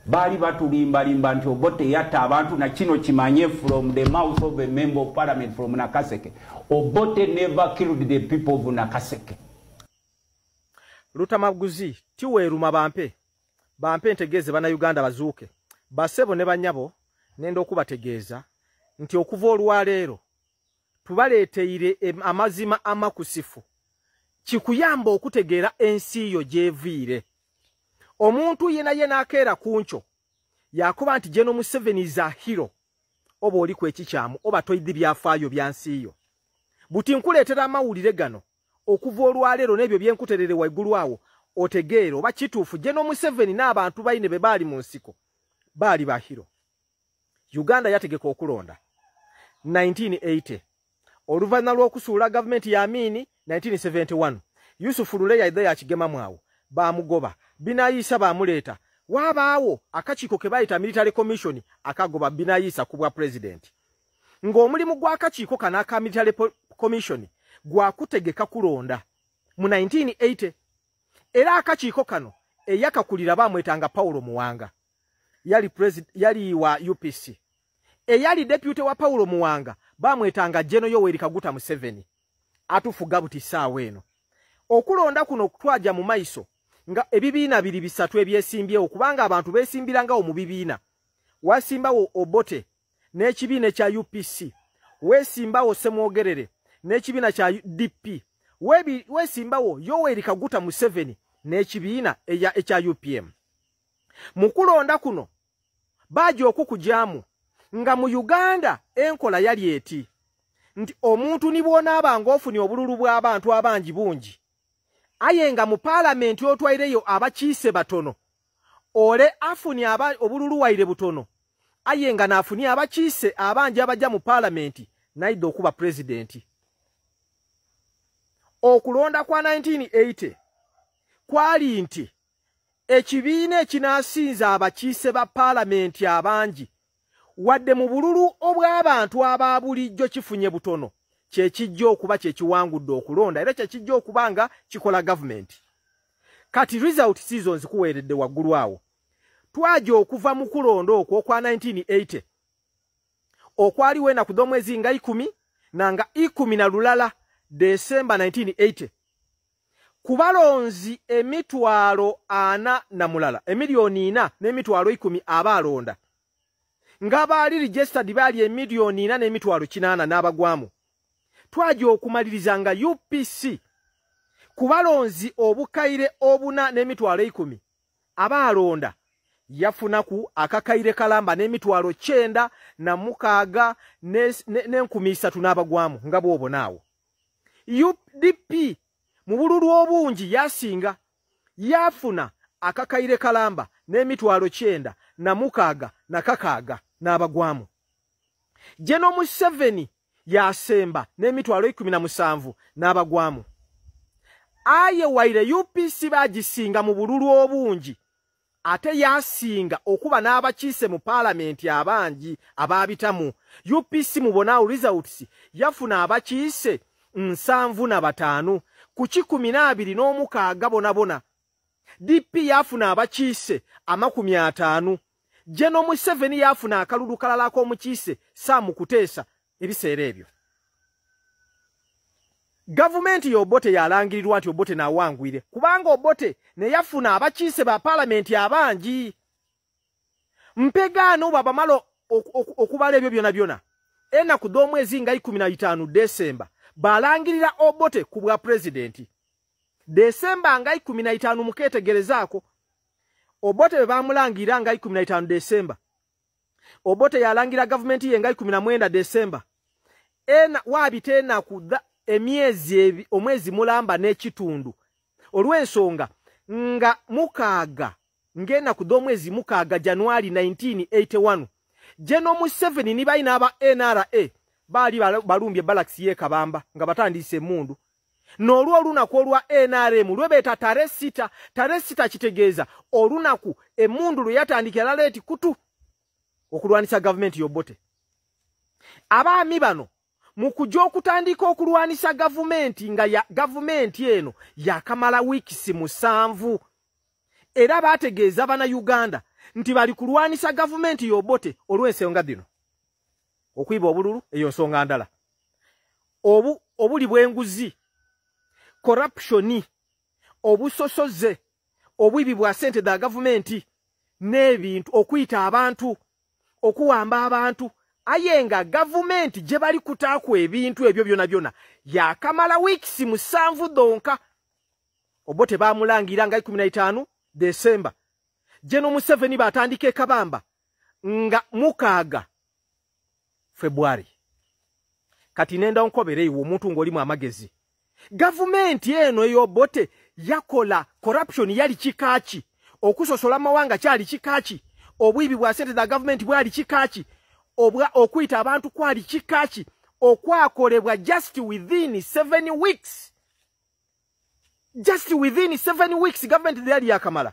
bali batulimbalimba nti Obote yatta abantu na kino kimanye from the mouth of a member of parliament from Nakaseke. Obote never killed the people of Nakaseke. Lutamaguzi tiweruma bampe ntegeze bana Uganda bazuuke basebo ne banyabo nendo okubategeeza nti okuva olwaleero tubaleeteire amazima amakusifu kikuyamba okutegeera ensi yo jeviire. Omuntu yena akeera kuncho yakuba nti General Museveni is a hero oba oli kwekikyamu oba toyidde byafaayo byansi yo. Buti nkuleetera amawulire gano okuva olwaleero n'ebyo byenkuterere waggulu awo otegeero oba kituufu General Museveni n'abantu bayine be baali mu nsiko baali ba hero. Uganda yategeka okulonda 1980 oluvannyuma lw'okusuula gavumenti ya Amini 1971 Yusuf Lule yaidde yakigema mwawo bamugoba Binayisa bamuleeta wabaawo akakiiko ke bayita military commission akagoba Binayisa ku bwa president ng'omulimu gw'akakiiko kana aka military commission gwakutegeka kulonda mu 1980 era akakiiko kano eyakakulira bamwetanga Paulo Muwanga yali wa UPC eyali deputy wa Paulo Muwanga bamwetanga General Yoweri Kaguta Museveni atufuga buti saawa eno okulonda kuno kutwaja mu maiso nga ebibiina biri bisatu ebyesimbyewo kubanga abantu besimbirangawo mu bibiina wasimbawo Obote n'ekibiina kya UPC wesimbawo Semwogerere n'ekibiina kya DP wesimbawo Yoweri Kaguta Museveni n'ekibiina ekya UPM. Mu kulonda kuno baje okukujamu nga mu Uganda enkola yali eti nti omuntu nibwona abanga ofuni obululu bw'abantu abangi bungi ayenga mu parliament otwaireyo abakiise batono ole afuni obululu waire butono ayenga nafuni abakiise abangi abajja mu parliament naidde okuba president. Okulonda kwa 1980 kwali nti ekibiina ekinasinza abakiise ba parliament abangi wadde mu bululu obw'abantu ababulijjo kifunye butono kyekijja okuba kyekiwangudde okulonda era kyekijja okuba nga kikola government. Kati result seasons kuweeredde waggulu awo twaje okuva mu kulonda okwo kwa 1980 okwaliwo enaku z'omwezi nga 10 nanga 10 na lulala December 1980 kubalonzi emitwalo 4 na mulala emiliyoni 4 n'emitwalo 10 abalonda nga baali registered baali emiliyoni 4 n'emitwalo 8 n'abagwamu twaje okumaliriza nga UPC kubalonzi obukaire obuna n'emitwalo 10 abalonda yafunaku akakaire kalamba n'emitwalo 9 na mukaaga n'enkumi 3 n'abagwamu nga bwobo naawo. UDP mu bululu obungi yasinga yafuna akakaire kalamba n'emitwalo 9 na mukaaga na kakaaga n'abagwamu. General Museveni yasemba n'emitwalo 17 n'abagwamu. Aye waire UPC bagisinga mu bululu obungi ate yasinga okuba n'abakiise mu parliament abangi ababitamu. UPC mubona results yafuna abakiise 75 ku 12 n'omukaaga bonabona. DP yafuna abakiise 50. General Museveni yafuna akalulu kalala ak'omukiise Sam Kuteesa ebiseera ebyo. Gavumenti y'Obote yalangirirwa nti Obote n'awangwire kubanga Obote ne yafuna abakiise ba parliament abangi. Mpegaano babamalo okubala ebyo byona enaku z'omwezi nga 15 December balangirira Obote ku bwa president. December nga 15 muketegerezaako Obote be bamulangira nga 15 December. Obote yalangira gavumenti ye nga 19 December. Wabitena ku emyezi omwezi mulamba n'ekitundu olw'ensonga nga mukaaga ngena ku z'omwezi mukaaga January 1981 General Museveni ni bayina aba NRA baali balumbye Barracks ye Kabamba nga batandise emundu n'olwo olunaku olwa NRM lwebeeta tare 6 kitegeeza olunaku emundu lwe yatandikira leeti kutu okulwanisa gavumenti y'Obote. Abaami bano mukujja okutandika okulwanisa gavumenti nga ya gavumenti eno yakamala wiikisi 7 era bategeeza bana Uganda nti bali kulwanisa government y'Obote olw'ensonga zino. Okwiba obululu eyo nsonga ndala. Obuli bw'enguzi, corruption, obusosoze, obwibi bwa ssente za gavumenti n'ebintu, okuyita abantu, okuwamba abantu, ayenga gavumenti gye bali kutaako ebintu ebyo byonna byonna yakamala weeks 7 donka. Obote bamulangira nga 15 December. General Museveni batandika ekabamba nga 6 February. Kati nenda nkobere iwo omuntu ng'oli mu amagezi. Gavumenti eno y'Obote yakola corruption yali kikaaki, okusosola amawanga kyali kikaaki, obwibi bwa ssente za gavumenti bwali kikaaki, okuyita abantu kwali kikaaki, okwakolebwa just within 7 weeks. Just within 7 weeks government yali yakamala.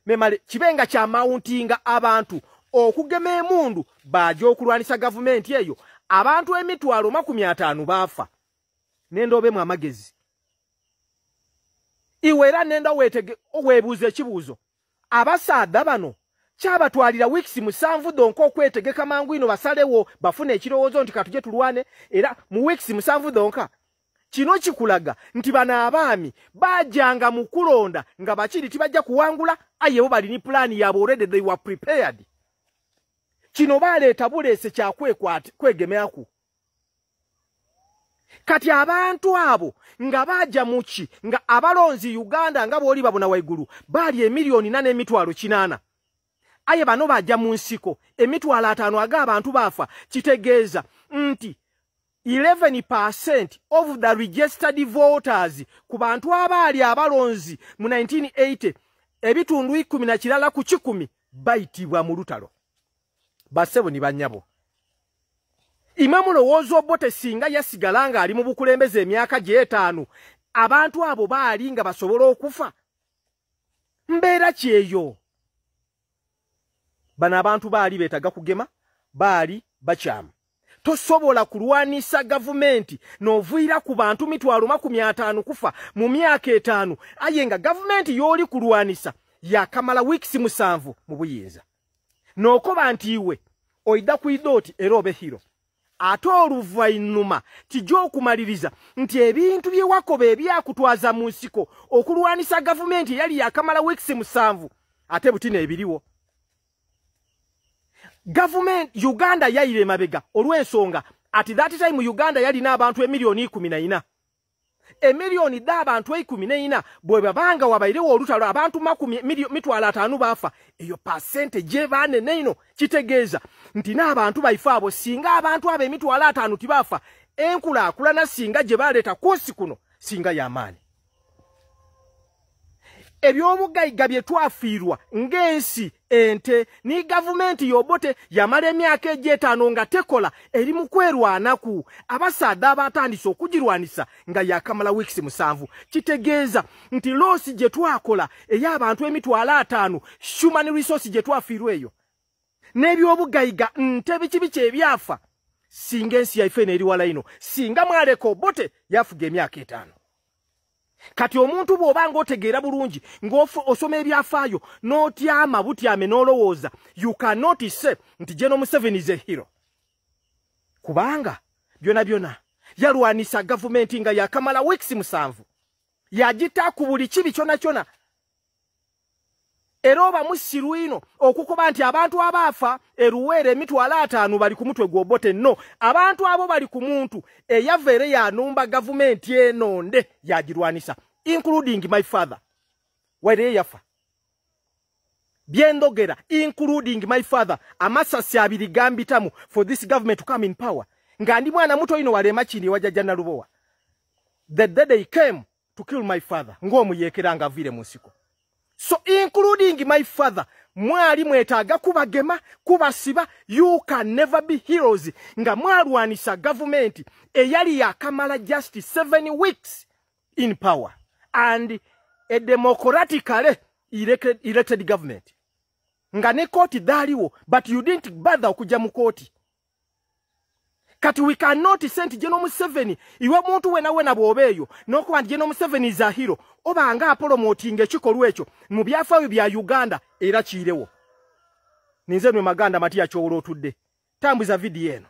Memale kibenga kya mountinga abantu okugema emundu bajo okulwanisa gavumenti eyo. Abantu emitwalo 50 baafa. Nendobe mu amagezi. Iwera nenda webuuze ekibuuzo. Abasaadha bano kyabatwalira weeks 7 donko okwetegeka mangu ino basalewo bafune ekirowoozo nti katuje tulwane, era mu weeks 7 donka kino kikulaga nti bana abaami bajanga mu kulonda nga bakiri tibajja kuwangula, aye bo bali ni plan yabo, already they were prepared. Kino baleeta buleese kya kwegemeaku. Kati abantu abo nga baja muki nga abalonzi Uganda nga boli babona waigulu bali 1,800,000. Aye bano baja mu nsiko 500 aga abantu bafa, kitegeeza nti 11% of the registered voters ku bantu abali abalonzi mu 1980 ebitundu 10 kirala ku 10 bayitibwa mu lutalo. Basebo ni banyabo. Imamu lowooza Obote singa yasigalanga ali mu bukulembeze emyaka gye 5, abantu abo baali nga basobola okufa. Mbeera kyeyo. Bana abantu baali beetaga kugema, baali bakyama. Tosobola kulwanisa gavumenti n'ovuira ku bantu 50,000 kufa mu myaka 5, ayenga gavumenti y'oli kulwanisa yakamala weeks 7 mu buyinza. N'okoba nti iwe oida kuidoti erobe hiro. Ate oluvannyuma kijja okumaliriza nti ebintu bye wakoba ebyakutwaza mu nsiko okulwanisa gavumenti yali yakamala weeks 7, ate butina ebiriwo. Government Uganda yaire mabega olw'ensonga at that time Uganda yali n'abantu 1,14,000. Emiliyoni d'abantu 14 bwe babanga wabairewo olutalo abantu 500 baafa. Eyo percentage bane neino kitegeeza nti n'abantu baifa abo singa abantu abe 500 tibaafa, enkulaakulana singa gye baleeta kosi kuno singa y'amaani. Ebyobugayiga bye twafiirwa ng'ensi ente ni gavumenti y'Obote yamala emyaka 5 nga tekola eri mu kwerwanaku. Abasaadha abatandise okugirwanisa nga yakamala weeks 7, kitegeeza nti loosi gye twakola ey'abantu 500,000 human resource gye twafiirwa eyo n'ebyobugayiga nte biki ebyafa singa ensi yaife n'eri wala ino, singa mwaleka Obote yafuga emyaka 5. Kati omuntu bw'obanga otegeera bulungi ng'osoma ebyafaayo n'otyama butyame n'olowooza, you cannot say nti General Museveni is a hero. Kubanga byonna yalwanisa gavumenti nga yakamala weeks 7, yagita ku buli kibi kyonna. Era oba musiru ino okukoba nti abantu abaafa eruwere 500 bali ku mutwe gw'Obote. No, abantu abo bali ku muntu eyavere yanumba gavumenti enonde yagirwanisa, including my father. Were yafa byendogera, including my father. Amasasi 2 gambitamu for this government to come in power. Nga ndi mwana muto ino walema chini wajja na Lubowa. The day they came to kill my father, ng'omuyekera nga vile mu nsiko. So including my father, mwali mwetaaga kubagema, kubasiba. You can never be heroes nga mwalwanisa government eyali yakamala just 7 weeks in power and a democratically elected government. Nga ne koti daliwo, but you didn't bother okuja mu koti. Kati we cannot send General Museveni iwe muntu wena bwobeeyo n'okuba nti General Museveni is a hero oba nga promoting ekikolwa ekyo mu byafaayo bya Uganda era kiirewo. ninze nwe maganda Matiya Kyowolo otudde tambuza video eno